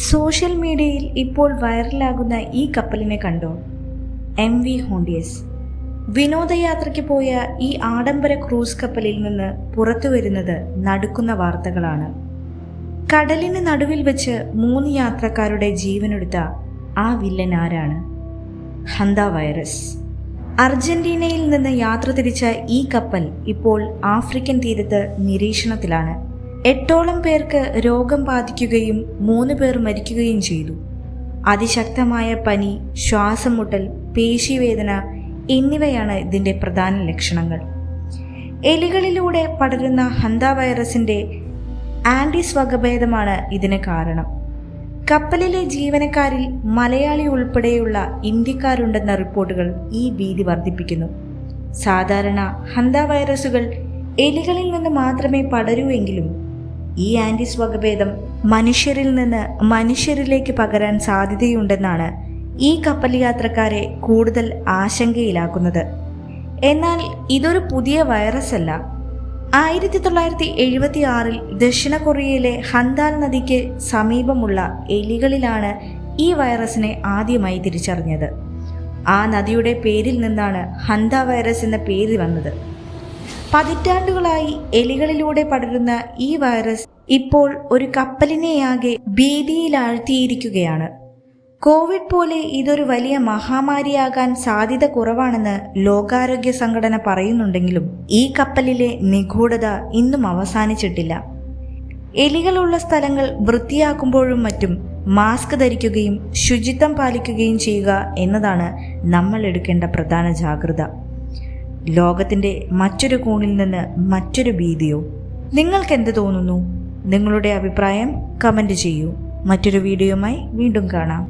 Social മീഡിയയിൽ ഇപ്പോൾ വൈറലാകുന്ന ഈ കപ്പലിനെ കണ്ടോ? MV Hondius. വിനോദയാത്രയ്ക്ക് പോയ ഈ ആഡംബര ക്രൂസ് കപ്പലിൽ നിന്ന് പുറത്തു വരുന്നത് നടുക്കുന്ന വാർത്തകളാണ്. കടലിന് നടുവിൽ വെച്ച് 3 യാത്രക്കാരുടെ ജീവനെടുത്ത ആ വില്ലൻ ആരാണ്? ഹന്ത വൈറസ്. അർജന്റീനയിൽ നിന്ന് യാത്ര തിരിച്ച ഈ കപ്പൽ ഇപ്പോൾ ആഫ്രിക്കൻ തീരത്ത് നിരീക്ഷണത്തിലാണ്. 8ഓളം പേർക്ക് രോഗം ബാധിക്കുകയും 3 പേർ മരിക്കുകയും ചെയ്തു. അതിശക്തമായ പനി, ശ്വാസം മുട്ടൽ, പേശിവേദന എന്നിവയാണ് ഇതിൻ്റെ പ്രധാന ലക്ഷണങ്ങൾ. എലികളിലൂടെ പടരുന്ന ഹന്ത വൈറസിൻ്റെ ആൻഡീസ് വകഭേദമാണ് ഇതിന് കാരണം. കപ്പലിലെ ജീവനക്കാരിൽ മലയാളി ഉൾപ്പെടെയുള്ള ഇന്ത്യക്കാരുണ്ടെന്ന റിപ്പോർട്ടുകൾ ഈ ഭീതി വർദ്ധിപ്പിക്കുന്നു. സാധാരണ ഹന്ത വൈറസുകൾ എലികളിൽ നിന്ന് മാത്രമേ പടരൂ എങ്കിലും ഈ ആൻഡീസ് വകഭേദം മനുഷ്യരിൽ നിന്ന് മനുഷ്യരിലേക്ക് പകരാൻ സാധ്യതയുണ്ടെന്നാണ് ഈ കപ്പൽ യാത്രക്കാരെ കൂടുതൽ ആശങ്കയിലാക്കുന്നത്. എന്നാൽ ഇതൊരു പുതിയ വൈറസ് അല്ല. 1976 ദക്ഷിണ കൊറിയയിലെ ഹന്താൽ നദിക്ക് സമീപമുള്ള എലികളിലാണ് ഈ വൈറസിനെ ആദ്യമായി തിരിച്ചറിഞ്ഞത്. ആ നദിയുടെ പേരിൽ നിന്നാണ് ഹന്ത വൈറസ് എന്ന പേര് വന്നത്. പതിറ്റാണ്ടുകളായി എലികളിലൂടെ പടരുന്ന ഈ വൈറസ് ഇപ്പോൾ ഒരു കപ്പലിനെയാകെ ഭീതിയിലാഴ്ത്തിയിരിക്കുകയാണ്. കോവിഡ് പോലെ ഇതൊരു വലിയ മഹാമാരിയാകാൻ സാധ്യത കുറവാണെന്ന് ലോകാരോഗ്യ സംഘടന പറയുന്നുണ്ടെങ്കിലും ഈ കപ്പലിലെ നിഗൂഢത ഇന്നും അവസാനിച്ചിട്ടില്ല. എലികളുള്ള സ്ഥലങ്ങൾ വൃത്തിയാക്കുമ്പോഴും മറ്റും മാസ്ക് ധരിക്കുകയും ശുചിത്വം പാലിക്കുകയും ചെയ്യുക എന്നതാണ് നമ്മൾ എടുക്കേണ്ട പ്രധാന ജാഗ്രത. ലോകത്തിൻ്റെ മറ്റൊരു കോണിൽ നിന്ന് മറ്റൊരു ഭീതിയോ? നിങ്ങൾക്കെന്ത് തോന്നുന്നു? നിങ്ങളുടെ അഭിപ്രായം കമൻറ്റ് ചെയ്യൂ. മറ്റൊരു വീഡിയോയുമായി വീണ്ടും കാണാം.